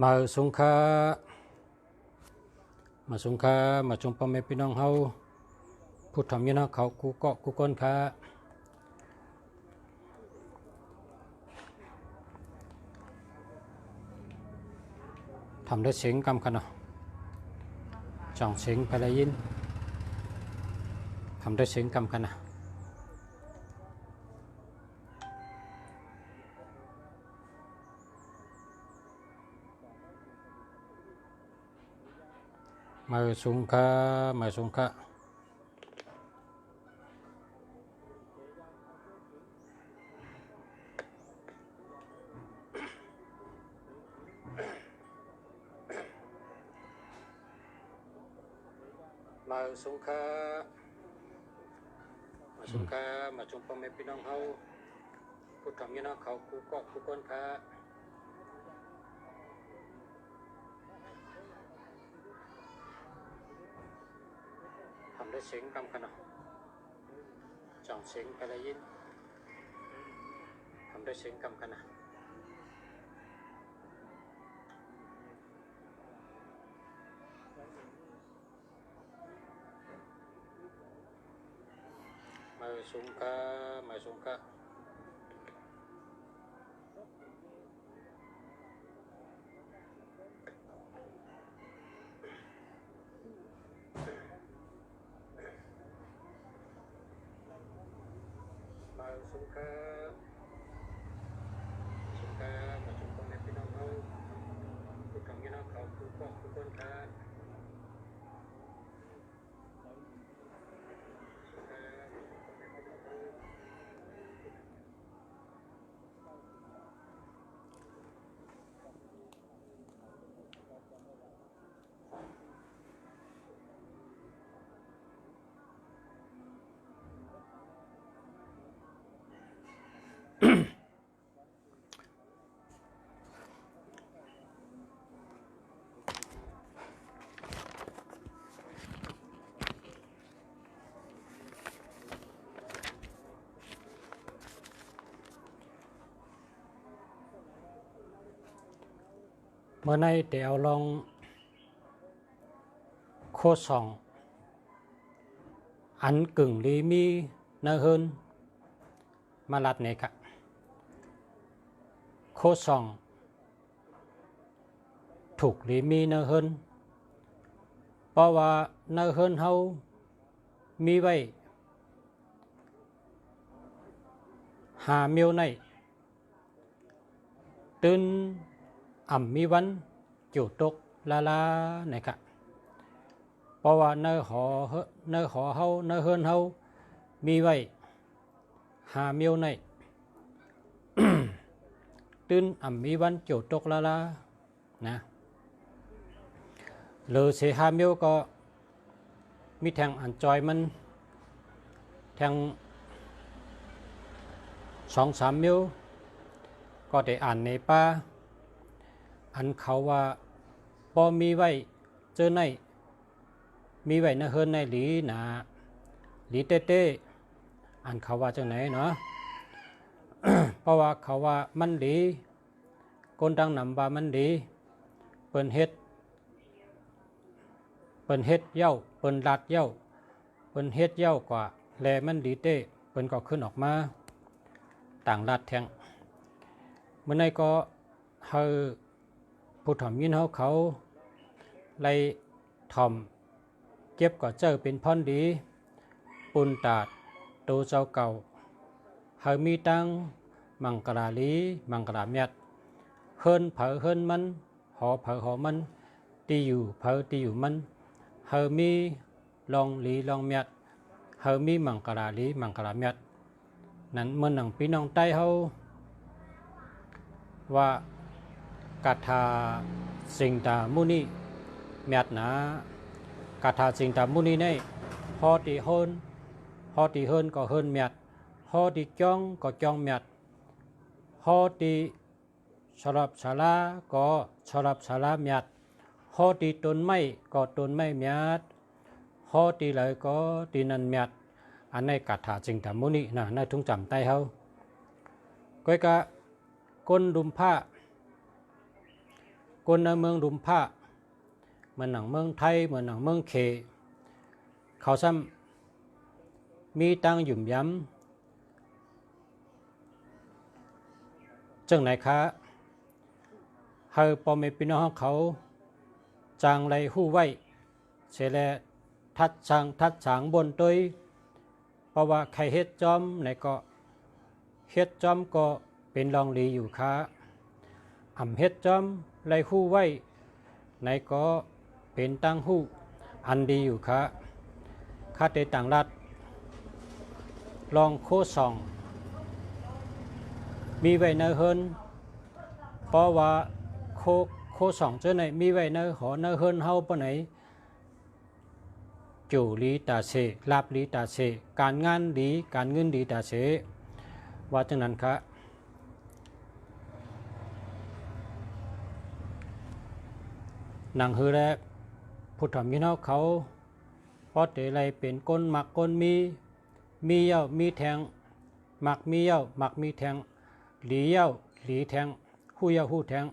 มาสงขามาจงพ่อแม่พี่น้องเฮาพูดทำยังนะเขากูเกาะกูก้นขาทำด้วยเสียงกำกันเนาะจ่องเสียงไปเลยยินทำด้วยเสียงกำกันนะมาสงขามาสงขามาสงขามาสงขามาจงพ่อแม่พี่น้องเฮาพูดทำยังนะเขากูเกาะกูก้นขาทำด้วยเสียงกำกันเนาะจ่องเสียงไปเลยยินทำด้วยเสียงกำกันนะมาสงขามาสงขามาสงขาสงขามาจงพ่อแม่พี่น้องเฮาพูดทำยังนะเขากูเกาะกูก้นขาเมื่อในเดี๋ยวลองโคสองอันกึ่งลีมีเนื้อhơnมาลัดเนี่ยครับโคสองถูกลีมีเนื้อhơnเพราะว่าเนื้อhơnเฮามีไว้หาเมียวในตื่นมีวันจุดตกลานะครับเพราะว่าเนื้อหอเฮาเนื้อhơnเฮามีไว้หาเมียวใน ตื่นมีวันจุดตกลานะหรือเสียหาเมียวก็มีแทงอันจอยมันแทง2-3เมียวก็ได้อ่านในป่าอันเขาว่าพอมีไว้เจอในมีไว้นะเฮิรนในหลีหนาหลีเต้อันเขาว่าจังไหนเนาะ เพราะว่าเขาว่ามันหลีคนดังนำว่ามันหลีเปิ้นเฮ็ดเหย้าเปิ้นลัดเหย้าเปิ้นเฮ็ดเหย้ากว่าแลมันหลีเต้เปิ้นก็ขึ้นออกมาต่างลัดแทงเมื่อไหร่ก็เฮาผู้ถ่อมยินเขาไล่ถ่อมเก็บก็เจอเป็นพรดีปุนตาดตูเจ้าเก่าเฮามีตังมังกราลีมังกราเมียดเฮิรนเผอเฮิรนมันหอเผอหอมันตีอยู่เผอตีอยู่มันเฮามีลองลีลองเมียดเฮามีมังกราลีมังกราเมียดนั้นเมื่อหนังพี่น้องใต้เฮาว่ากาถาสิงตามุนีเมียดนะกาถาสิงตามุนีนี่พอตีเฮิรนก็เฮิรนเมียดพอตีจ้องก็จ้องเมียดพอตีชรับชาลาก็ชรับชาลาเมียดพอตีต้นไม้ก็ต้นไม้เมียดพอตีเลยก็ตีนันเมียดอันในกาถาสิงตามุนีนะในทุ่งจำใต้เฮาก็กะก้นดุมผ้า คนในเมืองดุมผ้าเหมือนหนังเมืองไทยเหมือนหนังเมืองเคเขาซ้ำมีตังหยุ่มย้ำจังไหนคะเฮาปอเมพี่น้องเขาจางไรหู้ไว้เสแลทัดฉางบนตัวเพราะว่าใครเฮ็ดจอมไหนก็เฮ็ดจอมก็เป็นรองดีอยู่ค่ะอ่ำเฮ็ดจอมไรหู้ไว้ไหนก็เป็นตั้งหู้อันดีอยู่ค่ะข้าเตต่างรัฐลองโคสองมีไว้ในเฮินเพราะว่าโคสองเจ้าไหนมีไว้ในหอในเฮินเฮาปะไหนจู่ลีตาเสลาบลีตาเสการงานดีการเงินดีตาเสว่าจังนั้นครับหนังฮือแรกพุทธมินเอาเขาพอเตไรเป็นก้นหมักก้นมีเย้ามีแทงหมักมีเย้าหมักมีแทงหลีเย้าหลีแทงหู้เย้าหู้แทง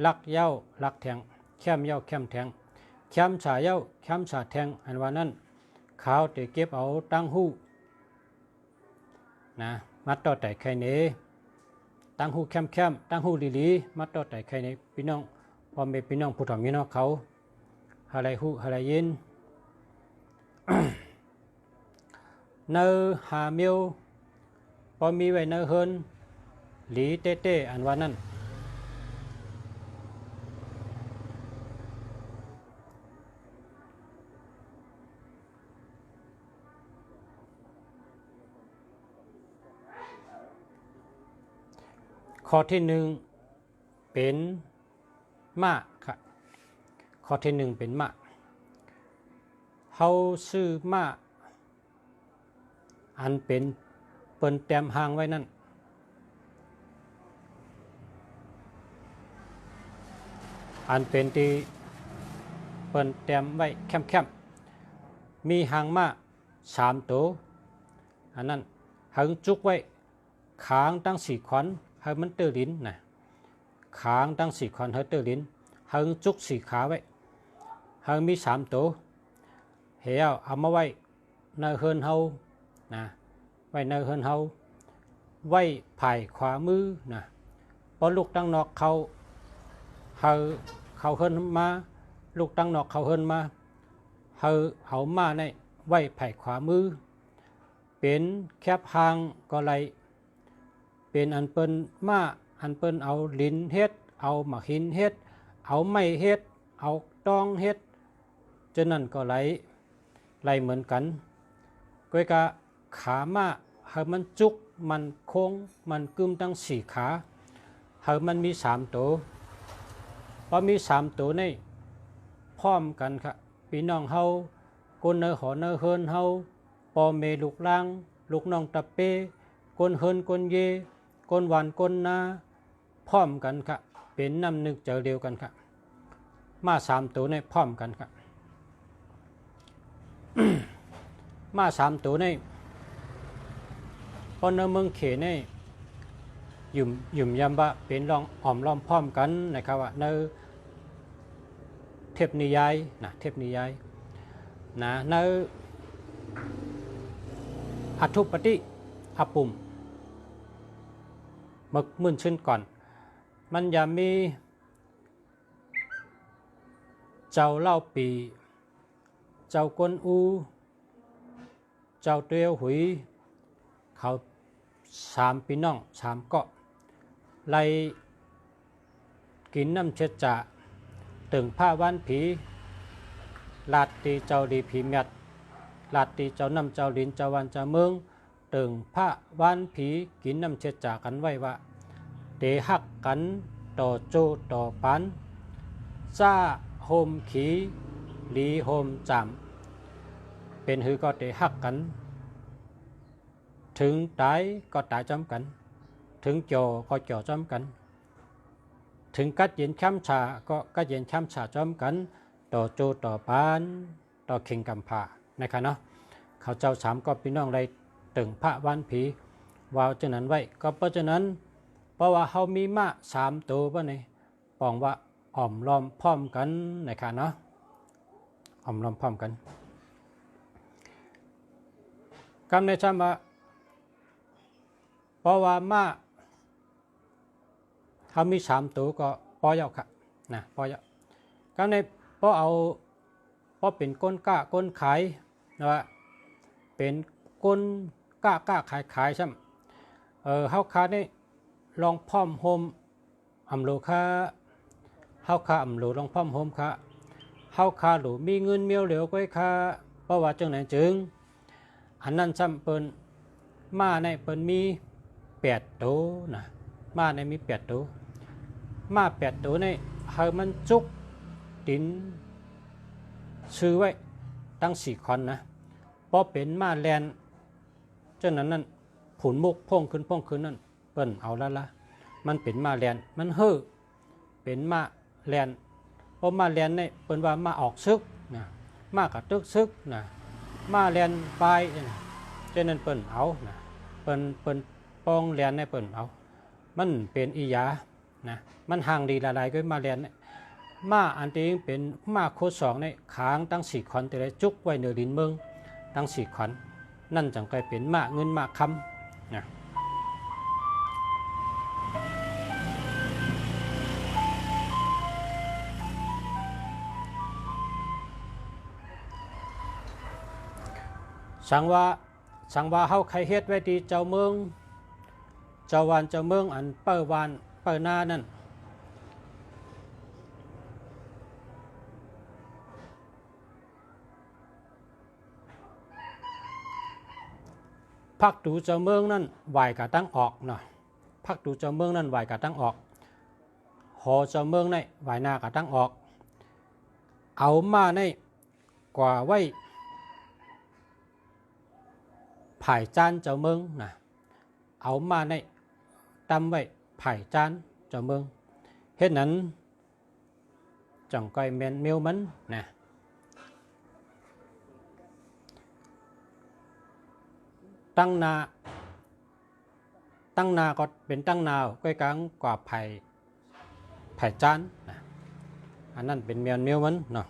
ลักเย้าลักแทงแค้มเย้าแค้มแทงแค้มฉาเย้าแค้มฉาแทงอันว่านั้นขาวเตเก็บเอาตั้งหู้นะมัดต่อแต่ใครเนตั้งหู้แค้มตั้งหู้ลีลีมัดต่อแต่ใครเนพี่น้องพอเมพี่น้องผู้ถ่อมพี่น้องเขาอะไรหู้อะไรยิน เนอหาเมียวพอมีไว้เนอเฮินหลีเต้อันว่านั้นข้อที่หนึ่งเป็นมะค่ะข้อที่หนึ่งเป็นมะเฮาซื้อมะอันเป็นเปิ้นแต้มหางไว้นั่นอันเป็นที่เปิ้นแต้มไว้แคมมีหางมะ3ตัวอันนั้นหึงจุกไว้ขางตั้ง4ขวัญให้มันเตอลิ้นนะขางตั้ง4ขวัญให้เตอลิ้นหึงจุก4ขาไว้หึงมี3ตัวเหี่ยวเอามาไว้ในเฮือนเฮานะไว้ในเฮือนเฮาไว้ภายขวามือนะพอลูกตั้งนอกเขาเฮือนมาลูกตั้งนอกเขาเฮือนมาเอามาในไว้ภายขวามือเป็นแคบหางก็ไหลเป็นอันเปิ้นมาอันเปิ้นเอาลิ้นเฮ็ดเอาหมักหินเฮ็ดเอาไม้เฮ็ดเอาตองเฮ็ดฉะนั้นก็ไหลเหมือนกันก้อยกะขามาให้มันจุกมันโค้งมันกึมตั้ง4ขาให้มันมี3ตัวพอมี3ตัวนี่พร้อมกันค่ะพี่น้องเฮาคนในหอในเฮินเฮาปอเมลูกล่างลูกน้องตะเป้คนเฮินคนเยคนหวานคนนาพร้อมกันค่ะเป็นน้ำนึกเจอเดียวกันค่ะมา3ตัวนี่พร้อมกันค่ะ มา3ตัวนี่พอในเมืองเขนี่ยุ่มยำบะเป็นรองอ่อมล้อมพร้อมกันนะครับว่าในเทพนิยายนะเทพนิยายนะในอัทุปฏิอปุ่มมึกมื่นชื่นก่อนมันอย่ามีเจ้าเล่าปีเจ้ากวนอูเจ้าเตียวหุยเขา3พี่น้อง3เกาะไล่กินน้ำเช็ดจ่าตึงผ้าวันผีลาดตีเจ้าดีผีเมียดลาดตีเจ้าน้ำเจ้าลินเจ้าวันเจ้าเมืองตึงผ้าวันผีกินน้ำเช็ดจ่ากันไว้ว่าเตหักกันต่อโจต่อปันจ้าโฮมขีลีโฮมจำเป็นหือก็เตหักกันถึงตายก็ตายจำกันถึงจ่อก็จ่อจำกันถึงกัดเย็นช้ำชาก็กัดเย็นช้ำชาจำกันต่อโจต่อปานต่อเข่งกำผานะครับเนาะเขาเจ้า3ก็พี่น้องไรตึงพระวันผีวาวจังนั้นไว้ก็เพราะฉะนั้นเพราะว่าเขามีม้า3ตัวป่ะนี่ปองว่า อ่อมล้อมพร้อมกันนะครับเนาะอ่อมล้อมพร้อมกันกำในจำว่าเพราะว่ามาเขามี3 ตัวก็ปอยเอาค่ะนะปอยเอากำในพอเอาพอเป็นก้นก้าก้นขายนะว่าเป็นก้นก้าขายใช่ไหมเฮาคาได้ลองพร้อมโฮมอำโลค่าเฮาคาอำโลลองพร้อมโฮมค่ะเฮาคาหลูมีเงินเมียวเหลียวก้อยค่ะเพราะว่าจังไหนจึงอันนั้นซ้ำเปิ้นมาในเปิ้นมี8 ตัวนะมาในมี8 ตัวมา8 ตัวในเฮามันจุกดินซื้อไว้ตั้ง4 คนนะพอเป็นมาแลนจังนั้นนั่นผุนมุกพ่งขึ้นนั่นเปิ้นเอาละมันเป็นมาแลนมันเฮ้อเป็นมาแลนพอมาแลนในเปิ้นว่ามาออกซึกนะมากระตึกซึกนะมาแลนปลายนะฉะนั้นเปิ้นเอานะเปิ้นปองแลนในเปิ้นเอามันเป็นอีหยานะมันห่างดีละลายก็มาแลนมาอันที่เป็นมาโคด2ในค้างตั้ง4 คนแต่ละจุกไว้เหนือดินเมืองตั้ง4 คนนั่นจังกลายเป็นมาเงินมาคำนะสังว่าเฮาใครเฮ็ดไว้ดีเจ้าเมืองเจ้าวานเจ้าเมืองอันเปิ้วานเปิ้นานั่นพักดูเจ้าเมืองนั่นไหวกะตั้งออกเนาะพักดูเจ้าเมืองนั่นไหวกะตั้งออกหอเจ้าเมืองในไหวหน้ากะตั้งออกเอามาในกว่าไว้ไผ่จานเจ้าเมืองนะเอามาในตำไว้ไผ่จานเจ้าเมืองเฮ็ดนั้นจังก้อยแมนเมียวมันนะตั้งนาก็เป็นตั้งนาวก้อยกลางกว่าไผ่จานนะอันนั้นเป็นเมียวมันเนาะ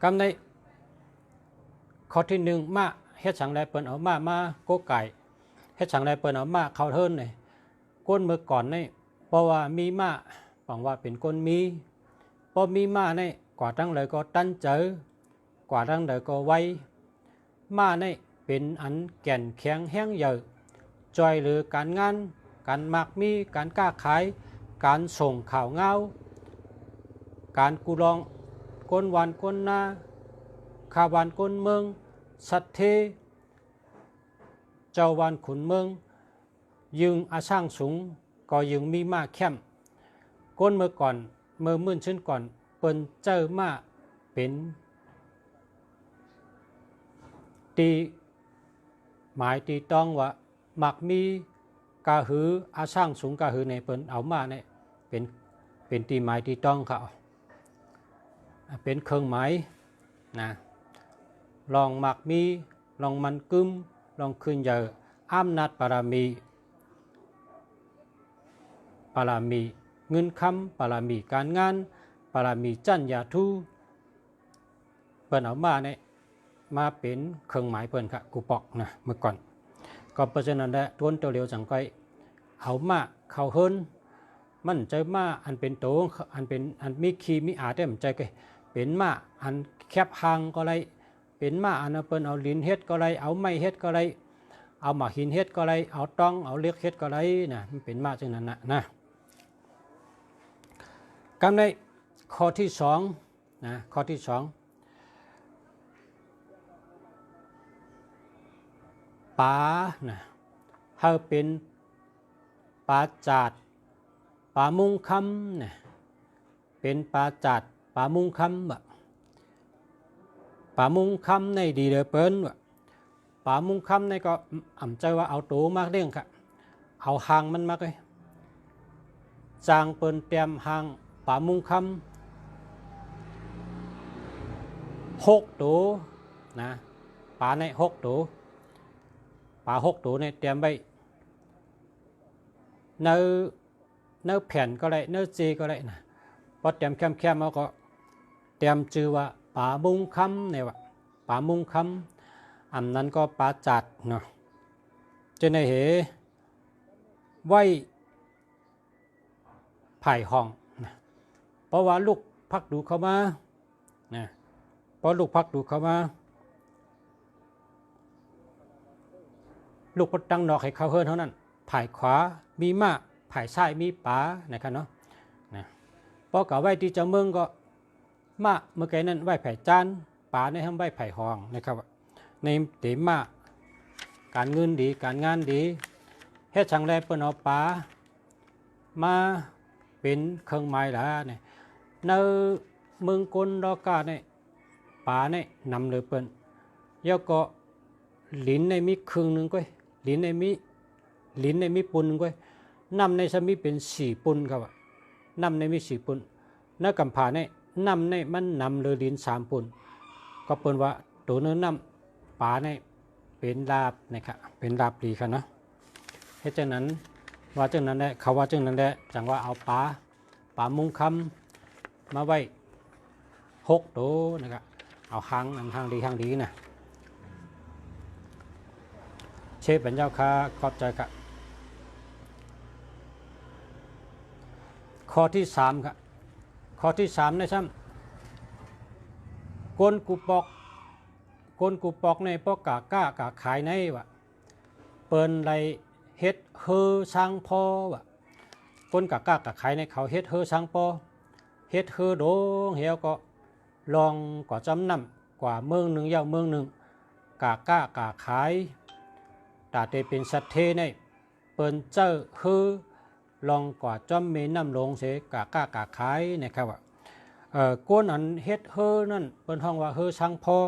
กำในข้อที่1มาเฮ็ดสังไดเปิ้นเอามาโกไก่เฮ็ดสังไดเปิ้นเอามาเข้าเทินนี่ก้นเมื่อก่อนนี่เพราะว่ามีมาบอกว่าเป็นก้นมีพอมีมาในกว่าตั้งเลยก็ตั้นเจอกว่าตั้งเลยก็ไวมาในเป็นอันแก่นแข็งแห้งเยอะจอยหรือการงานการมักมีการกล้าขายการส่งข่าวเงาการกุลองก้นวันก้นนาคาวันก้นเมืองสัตเทเจ้าวันขุนเมืองยึงอาช่างสูงก็ยึงมีมาแคมก้นเมื่อก่อนเมื่อมื่นชิ้นก่อนเปิ้นเจอมาเป็นตีหมายตีต้องว่ามักมีกาหืออาช่างสูงกาหือในเปิ้นเอามาเนี่ยเป็นตีหมายตีต้องเขาเป็นเครื่องหมายนะลองมักมีลองมันกึมลองขึ้นเยอะอำนาจปารามีเงินคำปารามีการงานปารามีจัญญาทูเปิ้นเอามาเนี่ยมาเป็นเครื่องหมายเปิ้นค่ะกูปอกนะเมื่อก่อนก็เพราะฉะนั้นแหละทวนตัวเร็วจังก้อยเอามาเข้าเฮิรนมันใจมาอันเป็นโตอันเป็นอันมีคีมีอาได้มันใจก็เป็นมาอันแคบหางก็ไรเป็นมาอันเปิ้นเอาลิ้นเฮ็ดก็ไรเอาไม้เฮ็ดก็ไรเอาหมากหินเฮ็ดก็ไรเอาต้องเอาเลือกเฮ็ดก็ไรนะมันเป็นมาจังนั้นนะกำในข้อที่2นะข้อที่2ปลานะเฮาเป็นปลาจาดปลามุงคำนะเป็นปลาจาดปลามุงคำแบบปลามุงคำในดีเดเปิ้นว่าปลามุงคำในก็อ่ำใจว่าเอาตัวมากเรื่องค่ะเอาหางมันมากเลยจางเปิ้นเตรียมหางปลามุงคำ6 ตัวนะปลาใน6 ตัวปลา6 ตัวในเตรียมไว้ใน เนื้อแผ่นก็ได้เนื้อจีก็ได้นะพอเตรียมแคมๆเขาก็เตรียมชื่อว่าป่ามุงคำเนี่ยว่าป่ามุงคำอันนั้นก็ป่าจัดเนาะจะในเหไว้ไผ่ห้องนะเพราะว่าลูกพักดูเข้ามานะเพราะลูกพักดูเข้ามาลูกพดตั้งนอกให้เขาเฮิรนเท่านั้นไผ่ขวามีม้าไผ่ซ้ายมีป๋านะครับเนาะนะเพราะกับไว้ที่เจ้าเมืองก็ม้าเมื่อกี้นั้นไว้ไผ่จานป๋าในห้องไว้ไผ่ห้องนะครับในเตม้าการเงินดีการงานดีเฮ็ดช่างแรเปิ้นเอาป๋ามาเป็นเครื่องหมายละเนี่ยในเมืองกลดอกาเนี่ยป๋าเนี่ยนำเลยเปิ้นแล้วก็ลิ้นในมีครึ่งหนึ่งก็ลิ้นในมีปุ่นหนึ่งก็นำในสมีเป็น4 ปุ่นครับนำในมี4 ปุ่นนักกำผาเนี่ยนำในมันนำเลยลิ้น3 ปุ่นก็เปิ้นว่าตัวเนื้อนำป๋าเนี่ยเป็นลาบนะครับเป็นลาบดีครับเนาะเฮ็ดจังนั้นว่าจังนั้นแหละเขาว่าจังนั้นแหละจังว่าเอาป๋ามุงคำมาไว้6 ตัวนะครับเอาหางดีนะเชฟเป็นเจ้าค่ะขอบใจครับข้อที่3ครับข้อที่3ในซ้ำกลกูปอกในพวกกะขายในวะเปิ้นไรเฮ็ดเฮอช่างพอวะกลกะขายในเขาเฮ็ดเฮอช่างพอเฮ็ดเฮอโดงเหี่ยวก็ลองกว่าจำนำกว่าเมืองหนึ่งยาวเมืองหนึ่งกะขายตาเตเป็นสัตเทในเปิ้นเจ้าฮือลองกว่าจอมเมน้ำลงเสกะขายนะครับว่าก้นอันเฮ็ดเฮอนั่นเปิ้นห้องว่าเฮอช่างพอ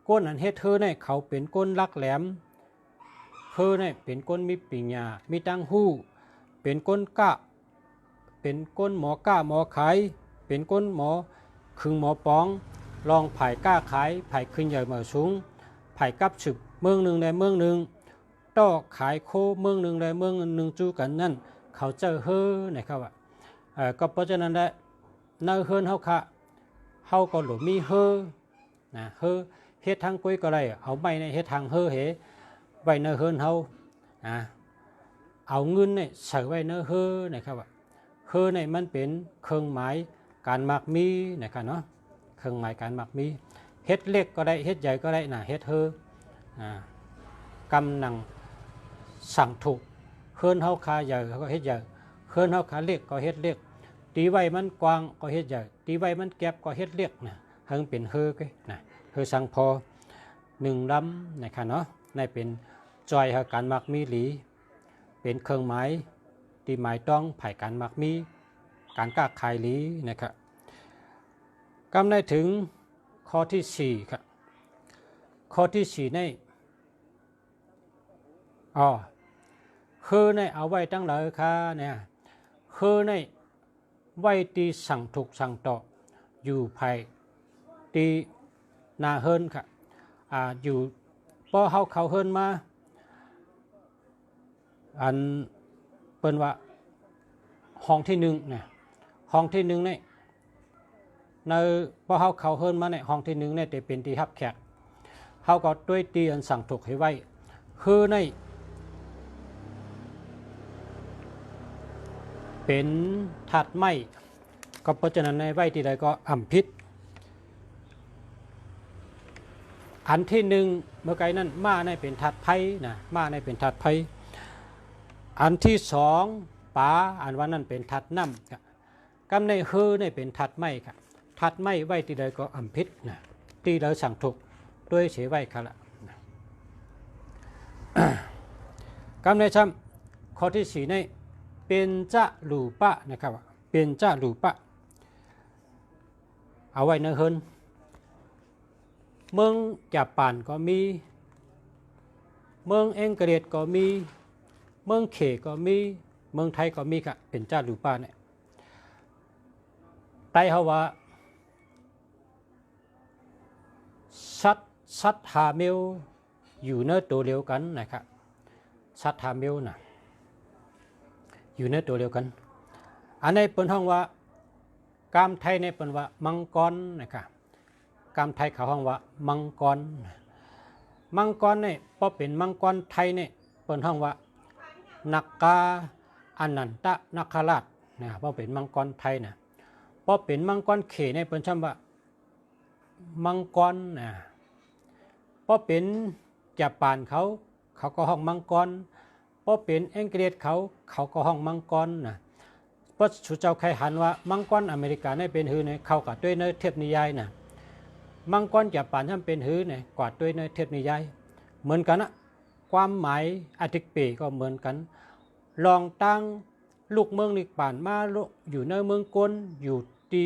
ก้นอันเฮ็ดเฮอในเขาเป็นก้นลักแหลมเฮอในเป็นก้นมีปิญญามีตั้งหู้เป็นก้นกะเป็นก้นหมอกะหมอขายเป็นก้นหมอครึ่งหมอปองลองไผ่ก้าขายไผ่ขึ้นใหญ่มาสูงไผ่กับฉึบเมืองหนึ่งในเมืองหนึ่งต่อขายโคเมืองหนึ่งในเมืองหนึ่งจู้กันนั่นเขาเจอเฮอนะครับว่าก็เพราะฉะนั้นแหละในเฮิรนเฮาค่ะเฮาก็หลมีเฮอนะเฮอเฮ็ดทางกุ้ยก็ได้เอาไม้ในเฮ็ดทางเฮอเหไว้ในเฮิรนเฮาเอาเงินเนี่ยใส่ไว้ในเฮอนะครับว่าเฮอเนี่ยมันเป็นเครื่องหมายการมักมีนะครับเนาะเครื่องหมายการมักมีเฮ็ดเล็กก็ได้เฮ็ดใหญ่ก็ได้นะเฮ็ดเฮอกำนังสั่งถูกเฮิรนเฮาขาใหญ่เขาก็เฮ็ดใหญ่เฮิรนเฮาขาเล็กก็เฮ็ดเล็กตีไว้มันกว้างก็เฮ็ดใหญ่ตีไว้มันแก็บก็เฮ็ดเล็กนะเฮิงเป็นเฮอก็นะเฮอสังพอ1 ลำนะครับเนาะในเป็นจอยหาการมักมีหลีเป็นเครื่องหมายที่หมายต้องไผ่การมักมีการก้าขายหลีนะครับกำได้ถึงข้อที่4ครับข้อที่4ในคือในเอาไว้ตั้งหลายค่ะเนี่ยคือในไว้ตีสั่งถูกสั่งต่ออยู่ภายตีนาเฮิรนค่ะอยู่พอเขาเฮิรนมาอันเปิ้นว่าห้องที่1เนี่ยห้องที่1เนี่ยในพอเขาเฮิรนมาในห้องที่1เนี่ยจะเป็นที่รับแขกเขาก็ด้วยตีอันสั่งถูกให้ไว้คือในเป็นถัดไม้ก็เพราะฉะนั้นในไว้ที่ใดก็อ่ำพิษอันที่1เมื่อไกลนั้นม้าในเป็นถัดไผ่นะม้าในเป็นถัดไผ่อันที่2ป๋าอันว่านั้นเป็นถัดน้ำครับกำในเฮอในเป็นถัดไม้ครับถัดไม้ไว้ที่ใดก็อ่ำพิษนะที่เราสั่งถูกด้วยเฉยไว้ครับละกำในซ้ำข้อที่4ในเป็นจะหลูปะนะครับเป็นจะหลูปะเอาไว้ในเฮิรนเมืองญี่ปุ่นก็มีเมืองอังกฤษก็มีเมืองเขก็มีเมืองไทยก็มีครับเป็นจะหลูปะเนี่ยไต้เขาว่าสัตหาเมลอยู่ในตัวเดียวกันนะครับสัตหาเมลนะอยู่ในตัวเดียวกัน อันนี้เป็นห้องว่ากามไทยในเป็นว่ามังกรนะครับกามไทยเขาห้องว่ามังกรมังกรเนี่ยพอเป็นมังกรไทยเนี่ยเป็นห้องว่านักกาอนันตนาคราชนะพอเป็นมังกรไทยนะพอเป็นมังกรเขเนี่ยเป็นช่ำว่ามังกรนะพอเป็นญี่ปุ่นเขาก็ห้องมังกรพอเป็นอังกฤษเขาก็ห้องมังกรนะเพราะสุเจ้าใครหันว่ามังกรอเมริกาเนี่ยเป็นหือเนี่ยเขากับด้วยเนื้อเทพนิยายนะมังกรญี่ปุ่นท่านเป็นหือเนี่ยกว่าด้วยเนื้อเทพนิยายเหมือนกันนะความหมายอธิปีก็เหมือนกันลองตั้งลูกเมืองนิป่านมาอยู่ในเมืองกลอยู่ตี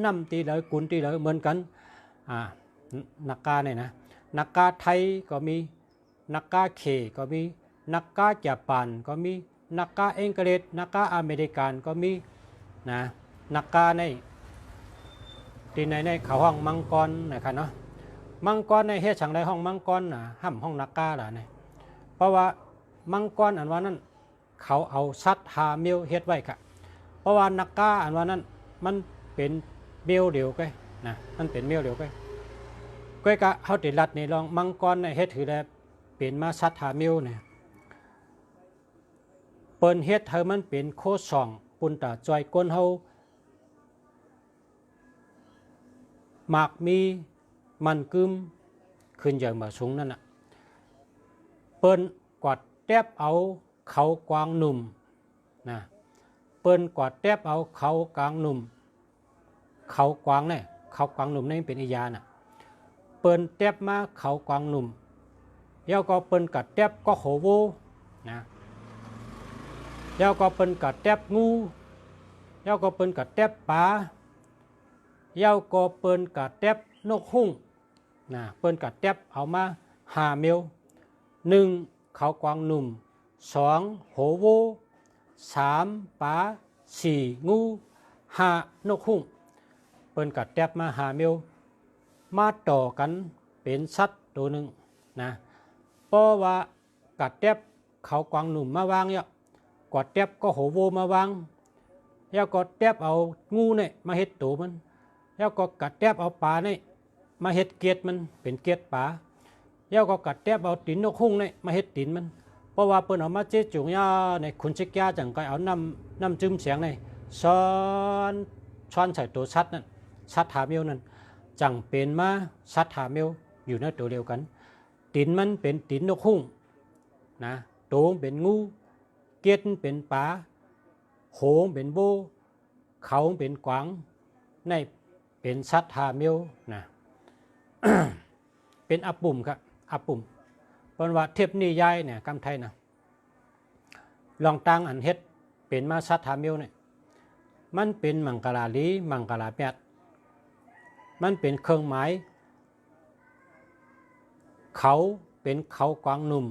น้ำตีเลยกุลตีเลยเหมือนกันนักกาเนี่ยนะนักกาไทยก็มีนักกาเคก็มีนักกาญี่ปุ่นก็มีนักกาอังกฤษนักกาอเมริกันก็มีนะนักกาในที่ในเขาห้องมังกรนะครับเนาะมังกรในเฮ็ดฉังในห้องมังกรห้ำห้องนักกาล่ะเนี่ยเพราะว่ามังกรอันว่านั้นเขาเอาซัดหาเมียวเฮ็ดไว้ค่ะเพราะว่านักกาอันว่านั้นมันเป็นเมียวเดียวกันนะมันเป็นเมียวเดียวกันก็กะเขาติดรัดในรองมังกรในเฮ็ดถือได้เป็นมาซัดหาเมียวเนี่ยเปิ้นเฮ็ดเธอมันเป็นโคสองปุ่นตาจอยก้นเฮาหมากมีมันกึมขึ้นอย่างมาสูงนั่นน่ะเปิ้นกวาดแทบเอาเขากวางหนุ่มนะเปิ้นกวาดแทบเอาเขากวางหนุ่มเขากวางเนี่ยเขากวางหนุ่มนี่เป็นอียาน่ะเปิ้นแทบมาเขากวางหนุ่มแล้วก็เปิ้นกัดแทบก็โหโวนะแล้วก็เปิ้นกัดแทบงูแล้วก็เปิ้นกัดแทบปลาแล้วก็เปิ้นกัดแทบนกหุ่งนะเปิ้นกัดแทบเอามาหาเมียว1เขากวางหนุ่ม2โหโว3ปลา4งู5นกหุ่งเปิ้นกัดแทบมาหาเมียวมาต่อกันเป็นสัตว์ตัวหนึ่งนะเพราะว่ากัดแทบเขากวางหนุ่มมาวางเนี่ยกอดแทบก็โหโวมาวางแล้วก็แทบเอางูเนี่ยมาเฮ็ดตัวมันแล้วก็กัดแทบเอาปลาเนี่ยมาเฮ็ดเกล็ดมันเป็นเกล็ดปลาแล้วก็กัดแทบเอาตีนนกหุ่งเนี่ยมาเฮ็ดตีนมันเพราะว่าเปิ้นเอามาเจ๊จุงยาในขุนชิกยาจังก็เอาน้ำจิ้มเสียงในช้อนใส่ตัวชัดนั่นชัดหาเมียวนั่นจังเป็นมาชัดหาเมียวอยู่ในตัวเดียวกันตีนมันเป็นตีนนกหุ่งนะตัวเป็นงูเกล็ดเป็นปลาโหงเป็นโบเขาเป็นกวางในเป็นสัตว์หาเมียวนะ เป็นอาปุ่มครับอาปุ่มเพราะว่าเทพนิยายเนี่ยกำไทยนะลองตั้งอันเฮ็ดเป็นมาสัตว์หาเมียวเนี่ยมันเป็นมังกรลีมังกรแปดมันเป็นเครื่องหมายเขาเป็นเขากวางหนุ่ม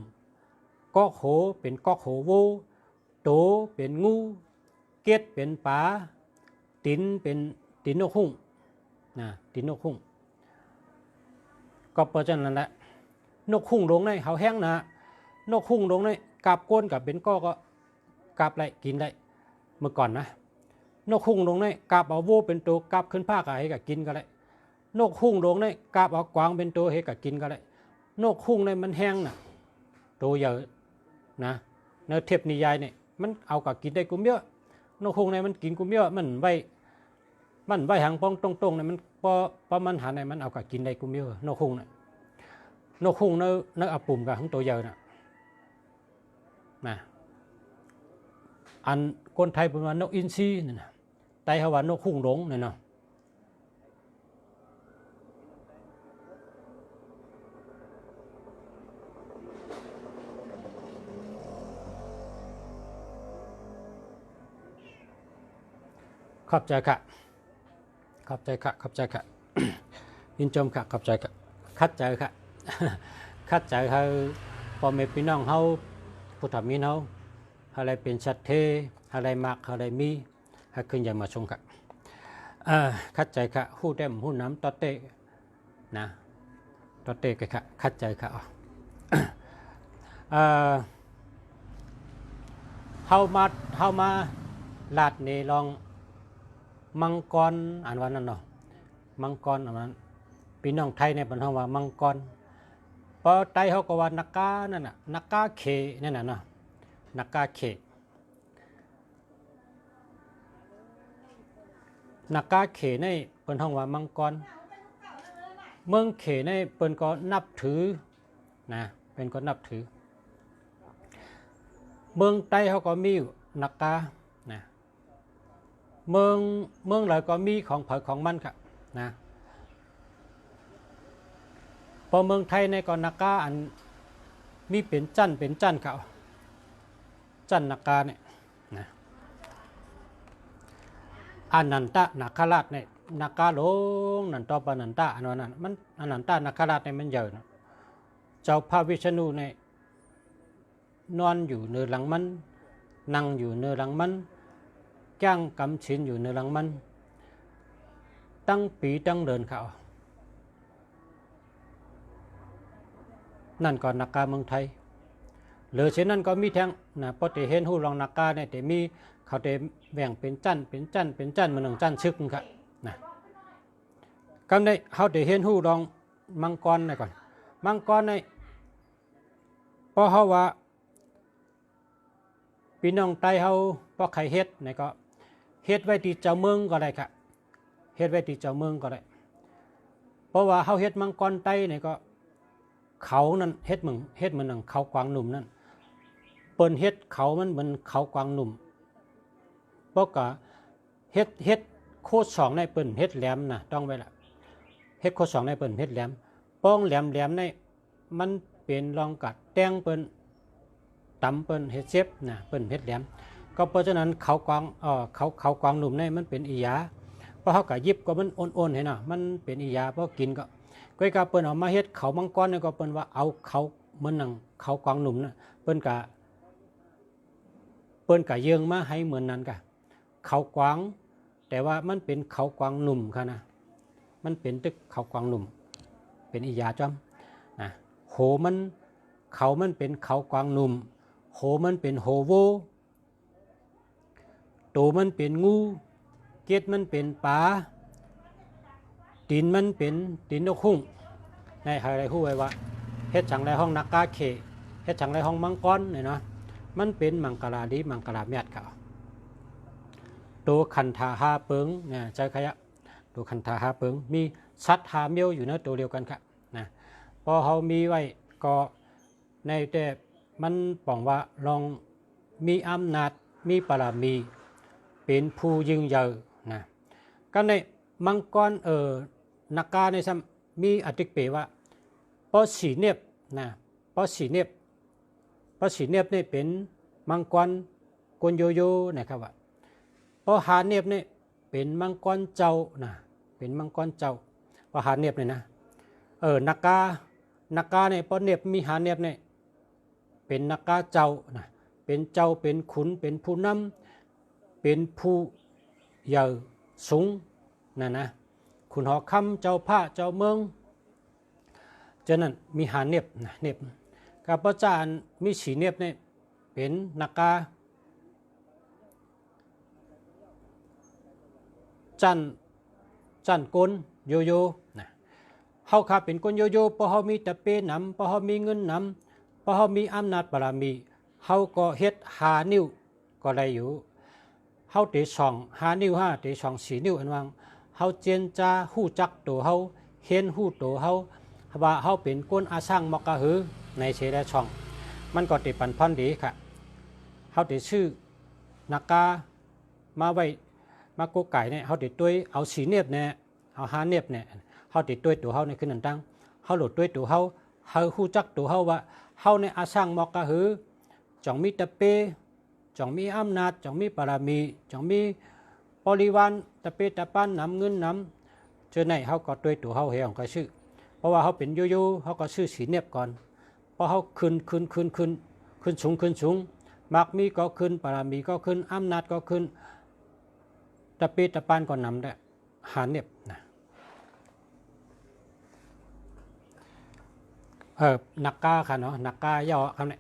ก็โหเป็นก็โหโวโตเป็นงูเกล็ดเป็นปลาตินเป็นตินนกหุ่งนะตินนกหุ่งก็เพราะฉะนั้นแหละนกหุ่งลงในเขาแห้งนะนกหุ่งลงในกาบก้นกับเป็นก็กาบไรกินได้เมื่อก่อนนะนกหุ่งลงในกาบเอาโวเป็นตัวกาบขึ้นผ้ากให้กับกินก็ได้นกหุ่งลงในกาบเอากวางเป็นตัวให้กับกินก็ได้นกหุ่งในมันแห้งนะตัวใหญ่นะในเทพนิยายเนี่ยมันเอากับกินได้กุมเยอะนกหุ่งในมันกินกุมเยอะมันไว้หางป้องตรงๆเนี่ยมันพอมันหาในมันเอากับกินได้กุมเยอะนกหุ่งเนี่ยนกหุ่งในอาปุ่มกับของตัวใหญ่นะอันคนไทยเป็นว่านกอินทรีนี่นะไต้เขาว่านกหุ่งหลงเนี่ยเนาะขอบใจค่ะขอบใจค่ะขอบใจค่ะยินชมค่ะขอบใจค่ะคัดใจค่ะคัดใจเขาพอแม่พี่น้องเขาผู้ทำมีเขาอะไรเป็นชัดเทอะไรมากอะไรมีให้ขึ้นอย่างมาชมค่ะคัดใจค่ะหู้แดมหู้น้ำตอเตะนะตอเตะค่ะคัดใจค่ะเฮามา ลาดในลองมังกรอ่านว่านั่นเนาะมังกรอันนั้นพี่น้องไทยในบรรทว่ามังกรพอไทยเขาก็ว่านักกานั่นน่ะนักกาเขนั่นน่ะเนาะนักกาเขนักกาเขในเปิ้นฮ้องว่ามังกรเมืองเขในเปิ้นก็นับถือนะเป็นก็นับถือเมืองใต้เขาก็มีนักกานะเมืองหลายก็มีของเผยของมันครับนะพอเมืองไทยในก็นักกาอันมีเป็นจันเขาจันนักกาเนี่ยนะอนันตนาคราชเนี่ยนาคาหลงนันตปนันตอันนั้นมันอนันตนาคราชเนี่ยมันเยอะนะเจ้าพระวิษณุเนี่ยนอนอยู่เนื้อหลังมันนั่งอยู่เนื้อหลังมันแก้งกำชินอยู่เนื้อหลังมันตั้งปีตั้งเดินเขานั่นก็นักการเมืองไทยหรือเช่นนั้นก็มีแทงนะพอจะเห็นหูรองนักการเนี่ยแต่มีเขาจะแบ่งเป็นจันมันหนึ่งจันชึกครับนะก็ได้เขาจะเห็นหูรองมังกรนี่ก่อนมังกรในพอเขาว่าพี่น้องไต้เขาพอใครเฮ็ดนี่ก็เฮ็ดไว้ที่เจ้าเมืองก็ได้ครับเฮ็ดไว้ที่เจ้าเมืองก็ได้เพราะว่าเขาเฮ็ดมังกรไต้นี่ก็เขานั่นเฮ็ดเหมือนหนังเขากวางหนุ่มนั่นเปิ้นเฮ็ดเขามันเหมือนเขากวางหนุ่มเพราะก็เฮ็ดโคตรสองในเปิ้นเฮ็ดแหลมนะต้องไว้ละเฮ็ดโคตรสองในเปิ้นเฮ็ดแหลมป้องแหลมในมันเป็นรองกัดแต้งเปิ้นตำเปิ้นเฮ็ดเซฟนะเปิ้นเฮ็ดแหลมก็เพราะฉะนั้นเขากวางเขากวางหนุ่มในมันเป็นอียาเพราะเขาก็ยิบก็มันอ่อนๆให้น่ะมันเป็นอียาเพราะกินก็ก้อยกาเปิ้นเอามาเฮ็ดเขามังกรนี่ก็เปิ้นว่าเอาเขาเหมือนหนังเขากวางหนุ่มน่ะเปิ้นก็เยิงมาให้เหมือนนั้นกะเขากวางแต่ว่ามันเป็นเขากวางหนุ่มค่ะนะมันเป็นตึกเขากวางหนุ่มเป็นอียาจ้อมนะโหมันเขามันเป็นเขากวางหนุ่มโหมันเป็นโหโวโตมันเป็นงูเกตมันเป็นปลาตีนมันเป็นตีนนกหุ่งในอะไรคู่ไว้ว่าเฮ็ดจังไรห้องนักกาเขเฮ็ดจังไรห้องมังกรเนี่ยเนาะมันเป็นมังกราดีมังกราเมียดเขาตัวคันธาหาเปิงเนี่ยใจขยะตัวคันธาหาเปิงมีสัตว์หาเมียวอยู่ในตัวเดียวกันครับนะพอเขามีไว้ก็ในแต่มันบอกว่าลองมีอำนาจมีปรามีเป็นผู้ยิ่งใหญ่นะก็ในมังกรนักกาในซ้ำมีอธิกเปว่าปอสีเนบนะปอสีเนบนี่เป็นมังกรกวนโยโย่นะครับว่าปอหาเนบนี่เป็นมังกรเจ้านะเป็นมังกรเจ้าปอหาเนบนี่นะนักกาเนี่ยปอเนบมีหาเนบนี่เป็นนักกาเจ้านะเป็นเจ้าเป็นขุนเป็นผู้นำเป็นผู้ใหญ่สูงนะขุนหอคำเจ้าผ้าเจ้าเมืองฉะนั้นมีหาเนบนะเนบกับพระจารย์มีสีเนบเนี่ยเป็นนักกาจันกลโยโย่นะเฮาข้าเป็นกลโยโย่เพราะเฮามีตะเปนำเพราะเฮามีเงินนำเพราะเฮามีอำนาจบารมีเฮาก็เฮ็ดหานิ้วก็ได้อยู่เฮาเตะช่องหานิ้ว5เตะช่อง4นิ้วอันว่างเฮาเจนจาฮู้จักตัวเฮาเห็นฮู้ตัวเฮาว่าเฮาเป็นก้นอาสร้างมอกะหือในเชดช่องมันก็ติปันพันดีค่ะเฮาติชื่อนักกามาไว้มาโกไก่เนี่ยเฮาติต้วยเอาสีเนียบเนี่ยเอาหาเนียบเนี่ยเฮาติต้วยตัวเฮาในขึ้นนั่นตั้งเฮาโหลดต้วยตัวเฮาฮู้จักตัวเฮาว่าเฮาในอาสร้างมอกะหือจ่องมีตะเปจ่องมีอำนาจจ่องมีปรามีจ่องมีบริวารตะเปตะปานนำเงินนำเจอไหนเฮาก็ต้วยตัวเฮาเฮของก็ชื่อเพราะว่าเขาเป็นโยโย่เขาก็ชื่อสีเนียบก่อนพอเขาขึ้นสูงมักมีก็ขึ้นปรามีก็ขึ้นอำนาจก็ขึ้นตะปีตะปานก็นำได้หาเนียบนะนักกาค่ะเนาะนักกาย่อคำนี้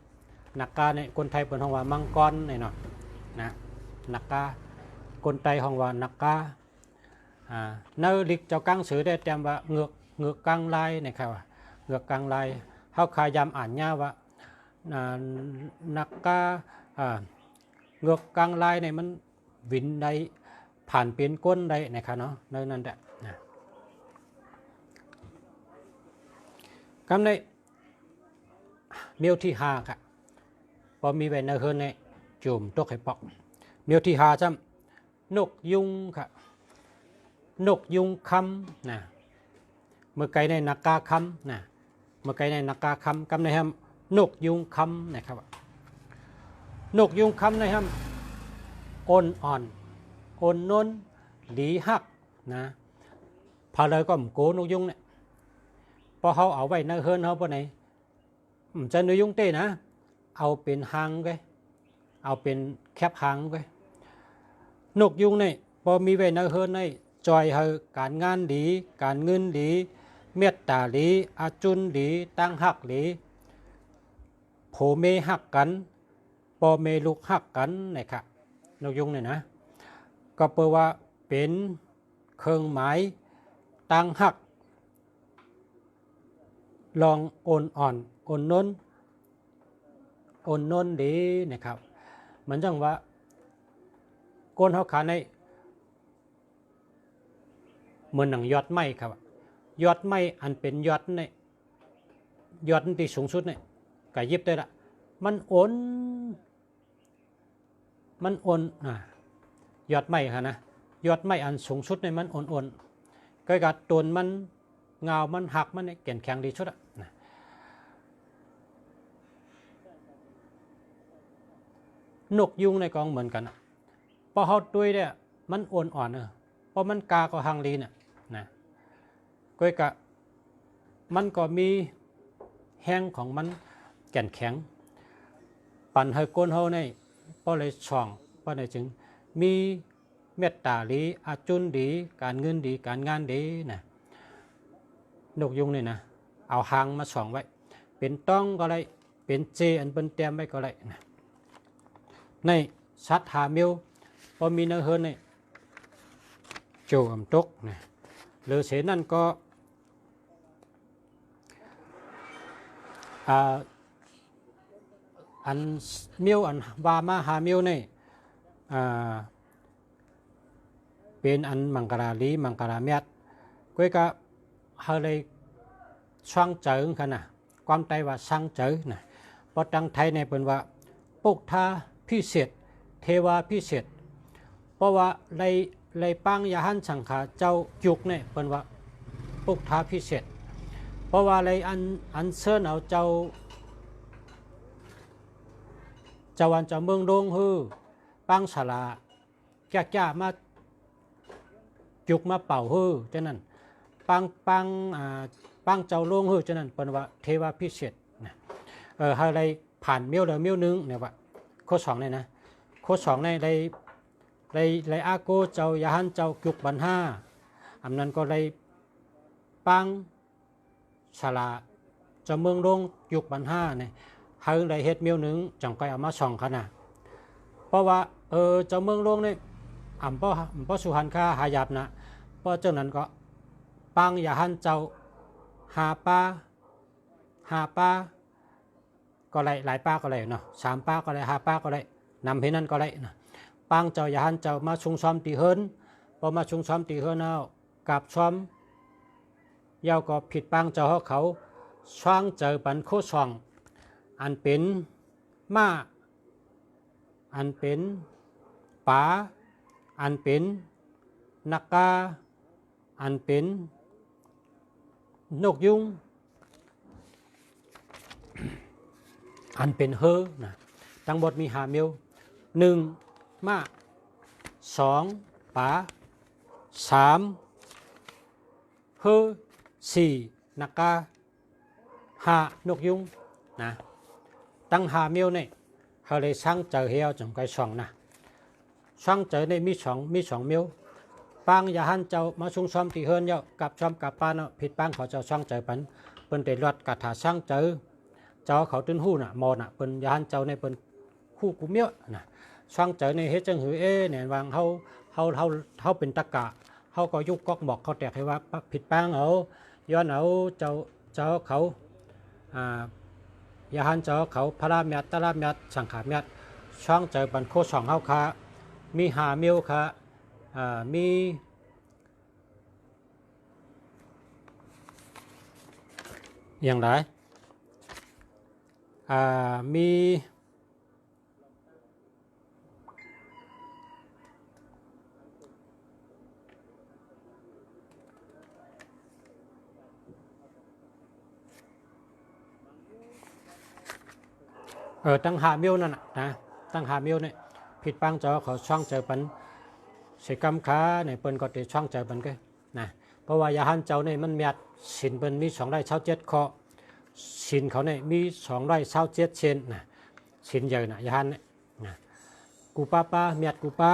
นักกาเนี่ยคนไทยเป็นคำว่ามังกรเนี่ยเนาะนะนักกา คนไตห้องว่านักกาเนื้อลิกเจ้ากังสือได้แต้มว่าเงือกกังลายนะครับเงือกกังลายเขาขายำอ่านง่ายว่านักกาเงือกกังลายเนี่ยมันวินได้ผ่านเป็นก้นได้นะครับเนาะนั่นแหละกำในเมียวที่5ครับพอมีไว้ในเฮือนเนี่ยจุ่มตกให้ปอกเมียวที่5จำนกยุงครับนกยุงคำนะเมื่อไกลในนักกาคำนะเมื่อไกลในนักกาคำกำในห้ำนกยุงคำนะครับนกยุงคำในห้ำอ่อนนนหลีหักนะพอเลยก็มโกนกยุงเนี่ยพอเขาเอาไว้ในเฮือนเขาปะไหนจะนกยุงเต้นะเอาเป็นหางไว้เอาเป็นแคบหางไว้นกยุงเนี่ยพอมีไว้ในเฮือนในจอยให้การงานดีการเงินดีเมตตาดีอาจุนดีตั้งหักดีโผเมหักกันปอเมลูกหักกันนะครับนกยุงเนี่ยนะก็แปลว่าเป็นเครื่องหมายตั้งหักลองอ่อนนนดีนะครับเหมือนจังว่าก้นเขาขาในเหมือนหนังยอดไม้ครับยอดไม้อันเป็นยอดเนี่ยยอดที่สูงสุดเนี่ยก็ยิบได้ละมันอ่อนยอดไม้ค่ะนะยอดไม้อันสูงสุดเนี่ยมันอ่อนก็กัดต้นมันเงามันหักมันเนี่ยแก่นแข็งดีชุดอะนกยุงในกองเหมือนกันพอเขาด้วยเนี่ยมันอ่อนเพราะมันกาก็หังลีเนี่ยนะก็กะมันก็มีแห้งของมันแก่นแข็งปั่นให้ก้นเขาในพอเลยช่องพอเลยจึงมีเมตตาดีอาจุนดีการเงินดีการงานดีนะนกยุงนี่นะเอาหางมาส่องไว้เป็นต้องก็เลยเป็นเจอันเป็นเต็มไว้ก็เลยนะในสัตว์หาเมียวพอมีเนื้อเฮินในโจมตกนะหรือเสนั่นก็อันเมียวอันวามาหาเมียวในเป็นอันมังกราลีมังกราเมียดก็ก็เฮเลยช่างเจิงขนาดความใจว่าช่างเจิงนะพอตั้งไทยในเป็นว่าปุกทาพิเศษเทวาพิเศษเพราะว่าในปังยาหันสังขาเจ้าจุกเนี่ยเป็นว่าปุกทาพิเศษเพราะว่าในอันเชิญเอาเจ้าวันเจ้าเมืองดงฮือปังสลาแก่มาจุกมาเป่าฮือฉะนั้นปังเจ้าลงฮือฉะนั้นเป็นว่าเทวาพิเศษนะอะไรผ่านเมียวเลยเมียวนึงเนี่ยว่าข้อ2เนี่ยนะข้อ2ในอาโกเจ้ายาหันเจ้าจุกบันห้าอันนั้นก็เลยปังสลาเจ้าเมืองดงจุกบันห้าเนี่ยเฮาได้เฮ็ดเมียวนึงจังก็เอามาส่องขนาดเพราะว่าเจ้าเมืองดงเนี่ยอำป้อสุหันค่าหายับนะเพราะเจ้านั้นก็ปังยาหันเจ้าหาป้าก็เลยหลายป้าก็เลยเนาะ3ป้าก็เลย5ป้าก็เลยนำเพนั่นก็เลยนะปังเจ้ายาหันเจ้ามาชุงซ้อมตีเฮินพอมาชุงซ้อมตีเฮินเอากับซ้อมเย้าก็ผิดปังเจ้าเขาช่างเจอปันโคช่องอันเป็นม้าอันเป็นป๋าอันเป็นนักกาอันเป็นนกยุงอันเป็นเฮอนะทั้งหมดมี5เมียว1ม้า2ป๋า3เฮอ4นักกา5นกยุงนะตั้ง5เมียวเนี่ยเขาเลยสร้างเจอเฮียวจังไกช่องนะสร้างเจอในมี2เมียวปังยาหันเจ้ามาชุงซ้อมตีเฮินเยากับซ้อมกับปานผิดปังเขาเจ้าสร้างเจอปันเป็นเตลอดกระถาสร้างเจอเจ้าเขาตื้นหู้น่ะมอน่ะเป็นยาหันเจ้าในเป็นคู่กุเมียวนะ ช่างเจอในเฮ็ดจังหือเนี่ยวางเขาเป็นตะกะเขาก็ยุกก๊อกบอกเขาแตกให้ว่าผิดแปลงเอาย้อนเอาเจ้าเขายาหันเจ้าเขาพระราเมียตะราเมียสังขาเมียช่างเจอบันโคช่องเฮาค่ะมีหาเมียวค่ะมีอย่างไรมีตั้งหาเมียวนั่นนะตั้งหาเมียวเนี่ยผิดปังเจ้าเขาช่างเจอปันเสกำค้าเนี่ยเปิ้นก็ติช่างเจอปันก็นะเพราะว่ายาหันเจ้าเนี่ยมันเมียดสินเปิ้นมี227 ข้อสินเขาเนี่ยมี227เซนนะสินใหญ่นะยาหันเนี่ยนะกูป้าเมียดกูป้า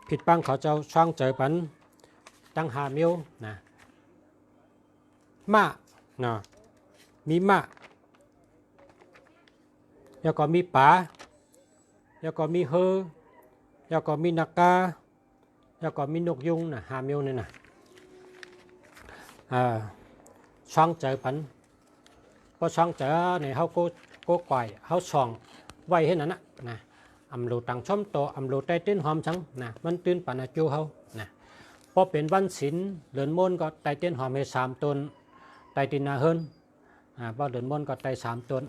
ผิดปังเขาเจ้าช่างเจอปันตั้งหาเมียวนะม้าเนาะมีม้าแล้วก็มีป่าแล้วก็มีเฮอแล้วก็มีนักกาแล้วก็มีนกยุงนะหาเมียวนี่นะช่างเจอปันพอช่างเจอเนี่ยเขาก็ก่อยเขาส่องไว้ให้นั่นนะอำรูตังช่อมโตอำรูใต้ต้นหอมชังนะมันตื่นปันจูเขานะพอเป็นวันศิลเหลือนมนก็ใต้ต้นหอมให้3 ต้นใต้ตีนาเฮิรนพอเหลือนมนก็ใต้3 ต้น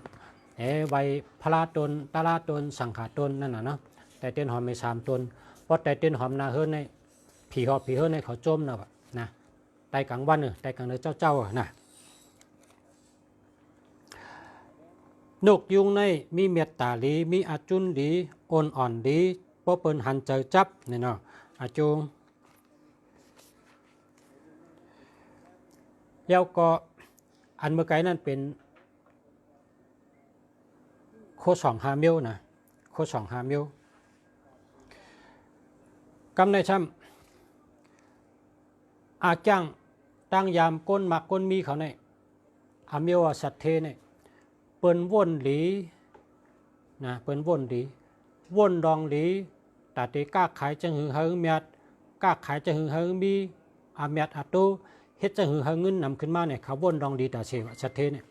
ใบพลาต้นตะลาต้นสังขาต้นนั่นน่ะเนาะใต้ต้นหอมให้3 ต้นพอใต้ต้นหอมนาเฮิรนในผีหอบผีเฮิรนในเขาจมนะใต้กลางวันใต้กลางเดือนเจ้านะนกยุงในมีเมียดตาลีมีอาจุนดีอ่อนดีเพราะเปิ้นหันเจอจับเนี่ยเนาะอาจุงเย้าก็อันเมื่อไกลนั่นเป็นโค2 หาเมียวนะโค2 หาเมียวกำในช่ำอาจ้างตั้งยามก้นหมักก้นมีเขาเนี่ยอาเมียวสัตเทเนี่ยเปิ้นว่นหลีนะเปิ้นว่นหลีว่นดองหลีแต่ตีก้าขายจังหือเฮงเมียดก้าขายจังหือเฮงมีอาเมียดอาตูเฮ็ดจังหือเฮงเงินนำขึ้นมาเนี่ยเขาว่นดองดีแต่เสียสัตเทเนี่ย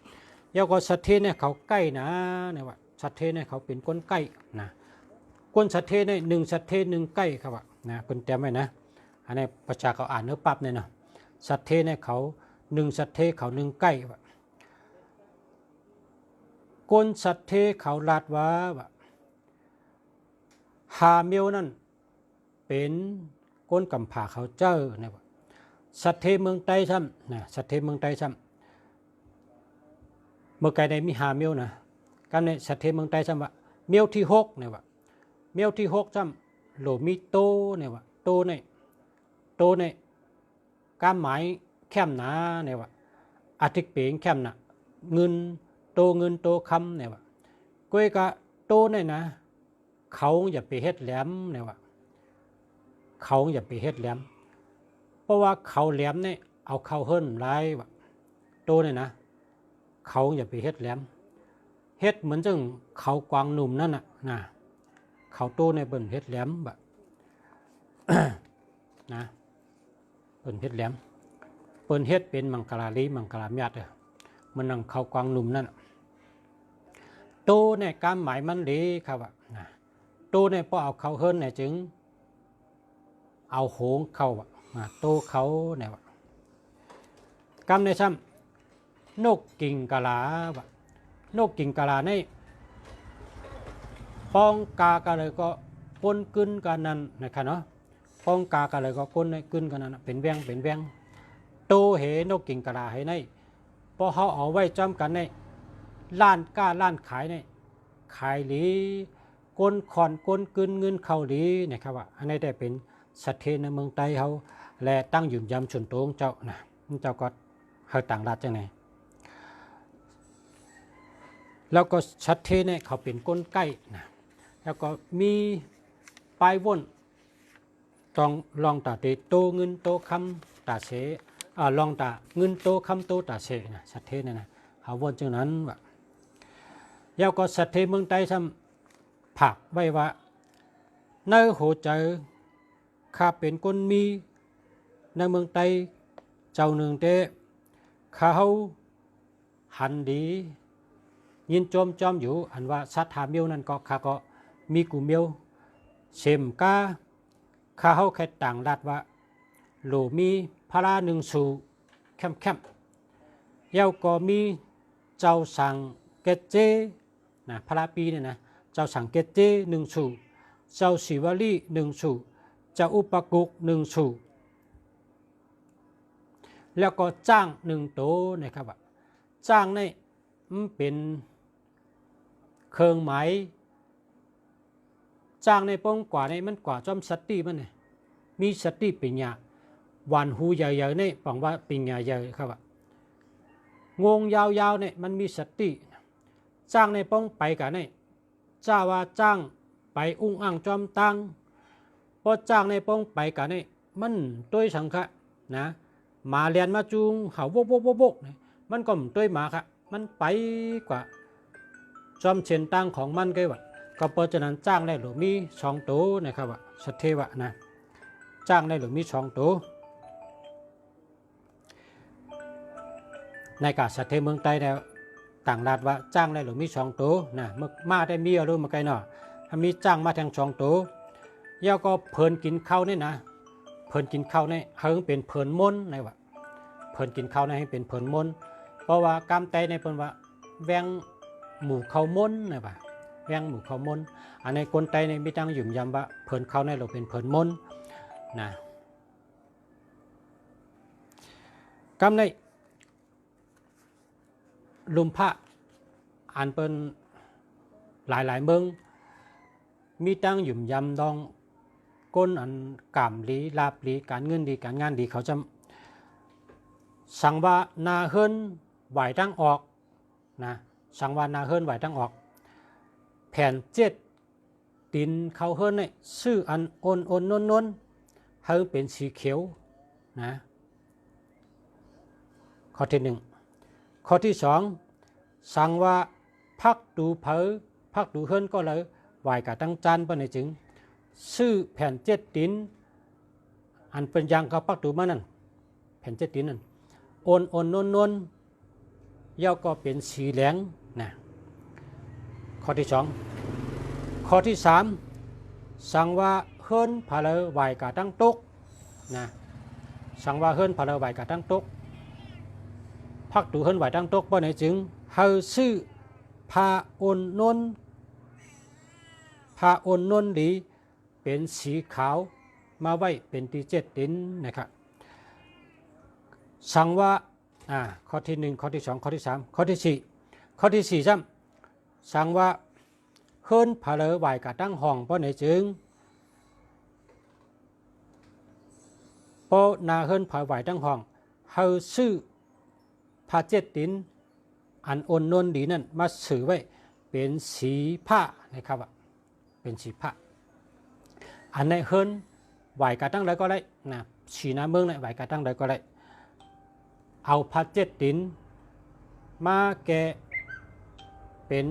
ยาวก็สัตเทเนี่ยเขาใกล้นะเนี่ยว่าสัตเทเนี่ยเขาเป็นก้นใกล้นะก้นสัตเทเนี่ย1 สัตเท 1 ใกล้ครับว่านะเปิ้นเตรียมไว้นะอันนี้ประชาเขาอ่านเนื้อปั๊บเนี่ยนะสัตเทเนี่ยเขา1 สัตเทเขา1 ใกล้ว่าก้นสัตเทเขาลาดว่าหาเมียวนั่นเป็นก้นกำผาเขาเจ้าเนี่ยว่าสัตเทเมืองใต้ซ้ำนะสัตเทเมืองใต้ซ้ำเมื่อไกลในมีหาเมียวนะกันในสัตเทเมืองใต้ซ้ำว่าเมียวที่6เนี่ยว่าเมียวที่6ซ้ำโหลมีโตเนี่ยว่าโตในก้ามหมายแคมหนาเนี่ยว่าอาทิตย์เปงแคมหนาเงินโตคำเนี่ยว่าก้อยกะโตเนี่ยนะเขาอย่าไปเฮ็ดแหลมเนี่ยว่าเขาอย่าไปเฮ็ดแหลมเพราะว่าเขาแหลมเนี่ยเอาเข้าเฮิรนร้ายว่าโตเนี่ยนะเขาอย่าไปเฮ็ดแหลมเฮ็ดเหมือนจังเขากวางหนุ่มนั่นนะเขาโตในเบิ่นเฮ็ดแหลมแบบ นะเบิ่นเฮ็ดแหลมเปิ้นเฮ็ดเป็นมังกราลีมังกราเมียดมันนั่งเขากวางหนุ่มนั่นโตเนี่ยการหมายมันดีครับว่าโตเนี่ยพอเอาเขาเฮิรนเนี่ยจึงเอาโหงเข้าโตเขาเนี่ยว่ากำในซ้ำนกกิ่งกะลาว่านกกิ่งกะลาในป้องกากะเลยก็ก้นกึนกันนั้นนะครับเนาะป้องกากะเลยก็ก้นในกึนกันนั้นเป็นแวงโตเหนกกิ่งกะลาให้ในพอเขาเอาไว้จำกันในล้านก้าล้านขายในขายหลีก้นขอนก้นกึนเงินเข้าหลีนะครับว่าอันนี้ได้เป็นสัตเทในเมืองไต้เขาและตั้งยืนยำชนโตงเจ้านะเจ้าก็เฮาต่างรัฐจังไงแล้วก็สัตเทเนี่ยเขาเป็นก้นใกล้นะแล้วก็มีปลายว่นต้องลองตาเตโตเงินโตคำตาเสลองตาเงินโตคำโตตาเสนะสัตเทเนี่ยนะเขาว่นจังนั้นว่าแล้วก็สัตเทเมืองไต้ทำผักไว้ว่า ในโหเจอข้าเป็นคนมีในเมืองไต้เจ้าหนึ่งเตเขาหันดียินจมจอมอยู่อันว่าสัทธาเมียวนั่นก็ข้าก็มีกูเมียวเสมกาข้าเขาแค่ต่างรัดว่าโลมีพระหนึ่งสู่แคมเย้าก็มีเจ้าสังเกตเจนะพระปีเนี่ยนะเจ้าสังเกตเจหนึ่งสู่เจ้าศิวลีหนึ่งสู่เจ้าอุปกุกหนึ่งสู่แล้วก็จ้างหนึ่งโตนะครับจ้างนี่มันเป็นเครื่องหมายจ้างในป้องกว่าในมันกว่าจอมสติมันเนี่ยมีสติปัญญาวันหูใหญ่ๆนี่ปังว่าปัญญาใหญ่ครับงงยาวๆเนี่ยมันมีสติจ้างในป้องไปกันนี่จ้าว่าจ้างไปอุ้งอ่างจอมตังพอจ้างในป้องไปกันนี่มันด้วยสังฆะนะมาเรียนมาจูงเขาโบกมันก็ด้วยมาครับมันไปกว่าจอมเชียนตังของมันก็ว่าก็เพราะฉะนั้นจ้างได้หรือมี2ตัวนะครับว่าสเทวะนะจ้างได้หรือมี2ตัวในการสเทเมืองใต้แล้วต่างรัฐว่าจ้างได้หรือมี2ตัวนะเมื่อมาได้มีอะไรมาไกลเนาะถ้ามีจ้างมาแทง2ตัวย่าก็เพลินกินข้าวนี่นะเพลินกินข้าวนี่เฮิงเป็นเพลินม้นนะว่าเพลินกินข้าวนี่ให้เป็นเพลินม้นเพราะว่ากำไตในเพิ่นว่าแวงหมู่ข้าวม้นนะว่าแวงหมู่ข้าวม้นอันในคนไตในมีตั้งหยุ่มยำว่าเพลินข้าวในเราเป็นเพลินม้นนะกำในลุมพระอันเป็นหลายเมืองมีตั้งหยุ่มยำดองก้นอันกามดีลาบดีการเงินดีการงานดีเขาจะสั่งว่านาเฮิรนไหวตั้งออกนะสั่งว่านาเฮิรนไหวตั้งออกแผ่น7ตินเขาเฮิรนเนี่ยชื่ออันนนเฮิรนเป็นสีเขียวนะข้อที่1ข้อที่2สั่งว่าพักดูเผอพักดูเฮิรนก็เลยไหวกับตั้งจันปะในจึงชื่อแผ่น7ตินอันเป็นยังเขาพักดูมานั่นแผ่น7ตินนั่นนนย่อก็เป็นสีแหลงนะข้อที่2ข้อที่3สั่งว่าเฮิรนพาเลไหวกับตั้งตกนะสั่งว่าเฮิรนพาเลไหวกับตั้งตกพักดูเฮิรนไหวตั้งตกเพราะไหนจึงเฮาชื่อพาอนนนดีเป็นสีขาวมาไว้เป็นที่7ตินนะครับสั่งว่าข้อที่1ข้อที่2ข้อที่3ข้อที่4ข้อที่4สั่งว่าเฮิรนพาเลไหวกับตั้งห้องเพราะไหนจึงเพราะนาเฮิรนพาไหวตั้งห้องเฮาชื่อพา7ตินอันนนดีนั่นมาสื่อไว้เป็นสีผ้านะครับเป็นสีผ้าอันในเฮิรนไหวกับตั้งใดก็ได้นะสีน้ำเมืองไหวกับตั้งใดก็ได้เอาพา7ตินมาแกเป็น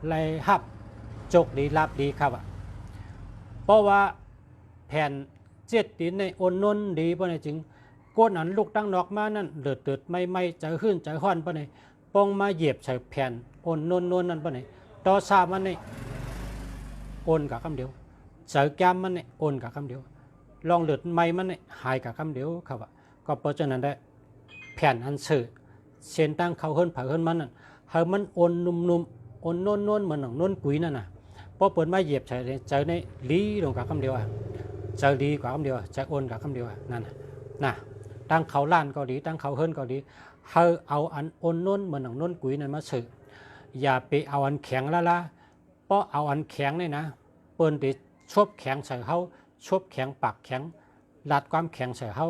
ไรหับจกดีลาบดีครับเพราะว่าแผ่น7ตินในนนดีเพราะในจึงก้นอันลูกตั้งนอกมานั่นเดือดไม่ใจขึ้นใจห้อนเพราะในป้องมาเหยียบใส่แผ่นนนนั่นเพราะในต่อซามันในกับคำเดียวเจอแก้มมันในกับคำเดียวลองเลือดไม่มันในหายกับคำเดียวครับก็เพราะฉะนั้นได้แผ่นอันสื่อเส้นตั้งเขาเฮิรนผ่าเฮิรนมันนั่นเฮิรนมันนุ่มนนเหมือนหนังนนกุยนั่นน่ะพอเปิดมาเหยียบใส่เจอในลีลงกับคำเดียวเจอลีกับคำเดียวเจอกับคำเดียวนั่นนะตั้งเขาล้านก็ดีตั้งเขาเฮิรนก็ดีเฮาเอาอันนนเหมือนหนังนนกุยนั่นมาสื่ออย่าไปเอาอันแข็งละเพราะเอาอันแข็งนี่นะเปิ้นติชบแข็งใส่เฮาชบแข็งปากแข็งลัดความแข็งใส่เฮา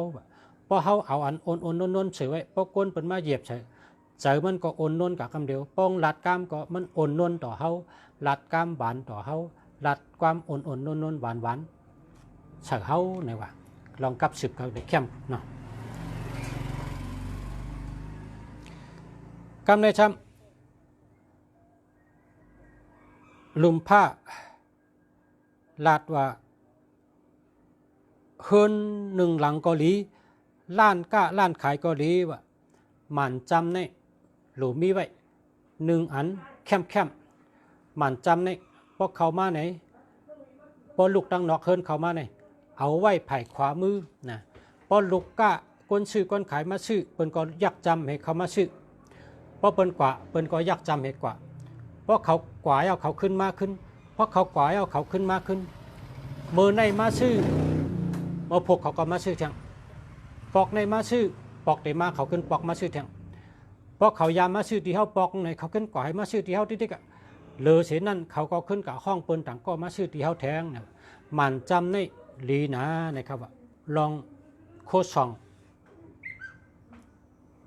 เพราะเฮาเอาอันนนสื่อไว้เพราะก้นเปิ้นมาเหยียบใส่เจอมันก็นนกับคำเดียวป้องลัดกล้ามก็มันนนต่อเฮาลัดกล้ามหวานต่อเฮาลัดความนนหวานใส่เฮาในว่าลองกับสืบเขาได้เข้มเนาะกำในช้ำลุมผ้า ลาดว่าเฮินหนึ่งหลังเกาหลีล้านก้าล้านขายเกาหลีว่าหมันจำในหลูมีไว้หนึ่งอันแคมหมันจำในพอเข้ามาไหนพอลูกตั้งนอกเฮินเข้ามาไหนเอาไว้ไผ่ขวามือนะพอลูกก้าคนซื้อคนขายมาซื้อเปิ้นก็ยักจำให้เขามาซื้อเพราะเปิ้นกว่าเปิ้นก็ยักจำให้กว่าเพราะเขากว่าเอาเขาขึ้นมาขึ้นเพราะเขากว่าเอาเขาขึ้นมาขึ้นมือในมาซื้อมาพวกเขาก็มาซื้อแทงปอกในมาซื้อปอกได้มาเขาขึ้นปอกมาซื้อแทงเพราะเขายามมาซื้อที่เฮาปอกในเขาขึ้นกว่าให้มาซื้อที่เฮาติ๊กๆเลอเสียนั่นเขาก็ขึ้นกับห้องเปิ้นต่างก็มาซื้อที่เฮาแทงเนี่ยมันจำในลีนะนะครับว่าลองโคซอง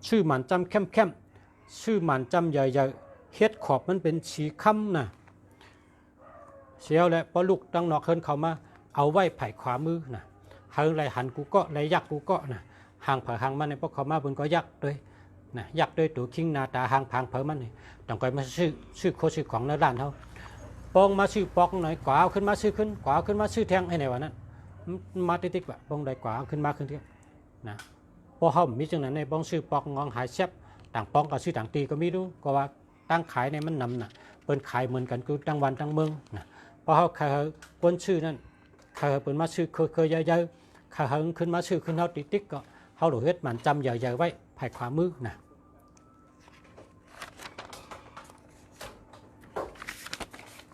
ชื่อมันจำเข้มชื่อมันจำใหญ่ๆเฮ็ดขอบมันเป็นสีค้ำนะเสียวแล้วพอลูกตั้งนอกเฮินเขามาเอาไว้ไผ่ขวามือนะเฮิงไรหันกูก็ไรยักกูก็นะห่างเผอห่างมันในพวกเขามาบนก็ยักด้วยนะยักด้วยตัวคิงนาตาห่างพังเผอมันนี่ต้องไปมาซื้อโคซื้อของในร้านเขาปองมาซื้อปอกหน่อยกว่าเอาขึ้นมาซื้อขึ้นกว่าเอาขึ้นมาซื้อแทงให้ไหนวะนั้นมาติ๊กๆแบบปองได้กว่าเอาขึ้นมาขึ้นเที่ยนะพอเขามีจังนั้นในปองซื้อปอกงองหายแซ่บต่างปองกับซื้อต่างตีก็มีดูก็ว่าตั้งขายในมันนำน่ะเปิ้นขายเหมือนกันคือตั้งวันตั้งเมืองนะพอเขาขายคนซื้อนั่นขายเปิ้นมาซื้อเคยใหญ่ๆขายขึ้นมาซื้อขึ้นเฮาติ๊กก็เฮาหลุดเฮ็ดมันจำใหญ่ๆไว้ไผ่ขวามือนะ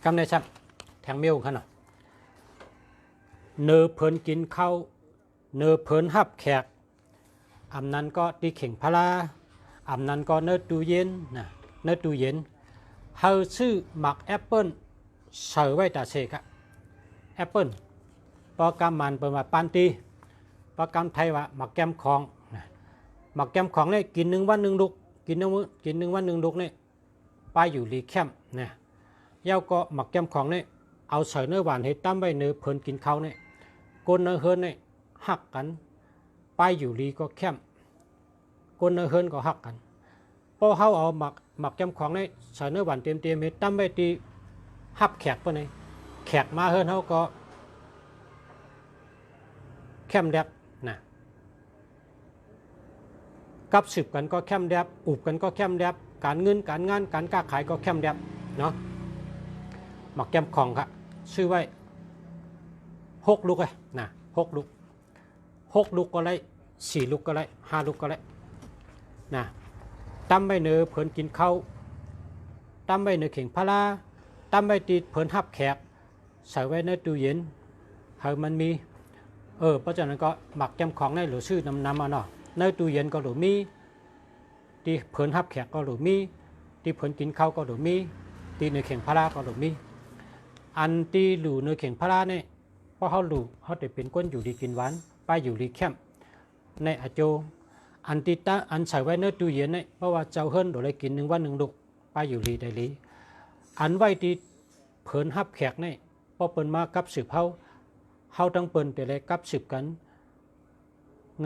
กำในชับแทงเมียวขนาดเนอเพิ่นกินข้าวเนอเพิ่นหับแขกอำนั้นก็ตีเข่งพลาอำนั้นก็เนอตู้เย็นนะเนอตู้เย็นเฮาซื้อหมักแอปเปิ้ลใส่ไว้ตาเสกอะแอปเปิ้ลโปรแกรมมันเป็นว่าปานตีโปรแกรมไทยว่าหมักแก้มของนะหมักแก้มของเนี่ยกินหนึ่งวันหนึ่งลูกกินหนึ่งวันหนึ่งลูกเนี่ยไปอยู่รีแคมเนี่ยเย้าก็หมักแก้มของเนี่ยเอาใส่เนื้อหวานให้ตั้มไว้เนื้อเพิ่นกินข้าวเนี่ยก้นเนื้อเฮินเนี่ยหักกันไปอยู่รีก็แคมก้นเนื้อเฮินก็หักกันพอเขาเอาหมักแก้มของเนี่ยใส่เนื้อหวานเต็มให้ตั้มไว้ตีหับแขกไปเลยแขกมาเฮินเขาก็แคมแดบนะกับสืบกันก็แคมแดบอุบกันก็แคมแดบการเงินการงานการค้าขายก็แคมแดบเนาะหมักแก้มของครับชื่อไว้6 ลูกเลยนะ6 ลูก6 ลูกก็ได้4 ลูกก็ได้5 ลูกก็ได้นะตั้มไว้เนื้อเพิ่นกินข้าวตั้มไว้เนื้อเข่งพลาตั้มไว้ตีเพิ่นหับแขกใส่ไว้ในตู้เย็นให้มันมีเพราะฉะนั้นก็หมักแก้มของในหรือชื่อนำมาเนาะในตู้เย็นก็หรือมีที่เพิ่นหับแขกก็หรือมีที่เพิ่นกินข้าวก็หรือมีตีเนื้อเข่งพลาก็หรือมีอันตีหลูเนื้อเข่งพลาเนี่ยเพราะเขาหลูเขาจะเป็นก้นอยู่ดีกินหวานไปอยู่ดีแคมในอาโจอันตีตาอันใส่ไว้ในตู้เย็นเนี่ยเพราะว่าเจ้าเฮิรนโดยกิน1 วัน 1 ลูกไปอยู่ดีได้ลีอันไว้ที่เพิ่นหับแขกเนี่ยพอเปิ้นมากับสืบเฮาตั้งเปิ้นแต่เลยกับสืบกัน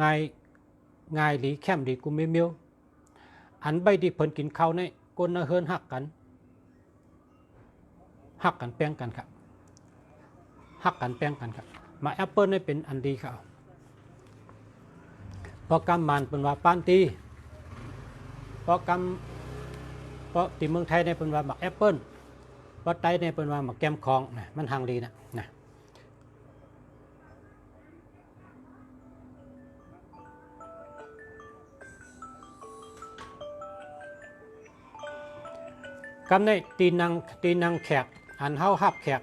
ง่ายหลีแคมดีกูไม่เมียวอันใบที่เพิ่นกินข้าวเนี่ยก้นเฮิรนหักกันแป้งกันครับหักกันแป้งกันครับมาแอปเปิ้ลนี่เป็นอันดีครับโปรแกรมมันเป็นว่าปานตีโปรแกรมเพราะที่เมืองไทยในเป็นว่าหมักแอปเปิ้ลเพราะไต้ในเป็นว่าหมักแก้มของนะมันห่างดีนะกำในตีนังแขกอันเฮาหับแขก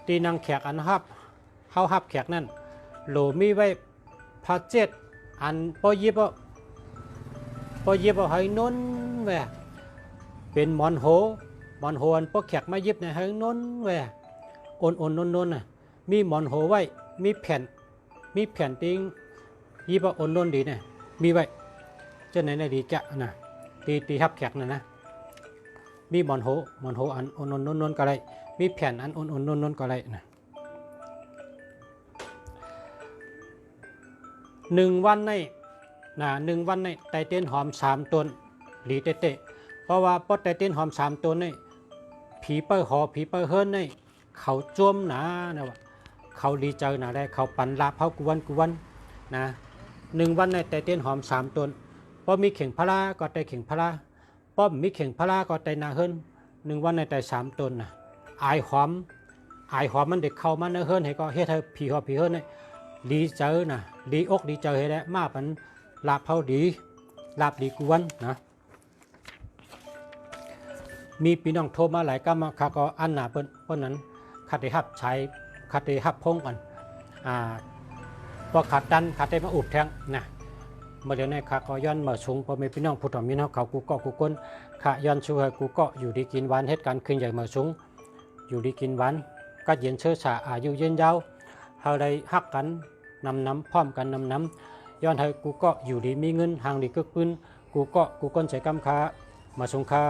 ตีนังแขกอันเฮาหับแขกนั่นโหลมีไว้พาเจ็ดอันพอยิบเอาให้น้นแหวเป็นหมอนโหอันพวกแขกมายิบในให้น้นแหวโอนน้นน่ะมีหมอนโหไว้มีแผ่นติ้งยิบเอาโอนน้นดีเนี่ยมีไว้เจ้าไหนดีจะนะตีหับแขกน่ะนะมีหมอนโหอันโอนน้นก็ได้มีแผ่นอันโอนน้นก็ได้นะ1 วันใน1 วันในไตเต้นหอม3 ต้นหลีเตะเพราะว่าพอไตเต้นหอม3 ต้นในผีเปิ้ลหอผีเปิ้ลเฮิรนใน เขาจ้วมนะนะว่าเขาดีใจนะได้เขาปันลาบเขากวนนะ1 วันในแต่เต้นหอม3 ต้นพอมีเข่งพลาก็แต่เข่งพลาป้อมมีเข่งพลาก็แต่นาเฮิรน1 วันในแต่3 ต้นนะอายหอมมันเด็กเข้ามาในเฮิรนให้ก็เฮ็ดให้ผีหอบผีเฮิรนดีเจอนะดีอกดีเจอให้ได้มาปันลาบเขาดีลาบดีกวนนะมีพี่น้องโทรมาหลายก็มาข้าก็อันหนาเปิ้นนั้นขัดได้หับใช้ขัดได้หับพงกันพอขัดดันขัดได้มาอุบแทงนะเมื่อเดี๋ยวนี้ข้าก็ย้อนมาสูงพอมีพี่น้องผู้ถอมีน้องเขากูก็กูก้นข้าย้อนช่วยกูก็อยู่ดีกินหวานเหตุการณ์ขึ้นใหญ่มาสูงอยู่ดีกินหวานก็เย็นเชื้อชาอายุยืนยาวเฮาได้ฮักกันน้ำพร้อมกันน้ำย้อนให้กูก็อยู่ดีมีเงินห่างดีกึกปืนกูก้นใส่กำค้ามาสูงค้า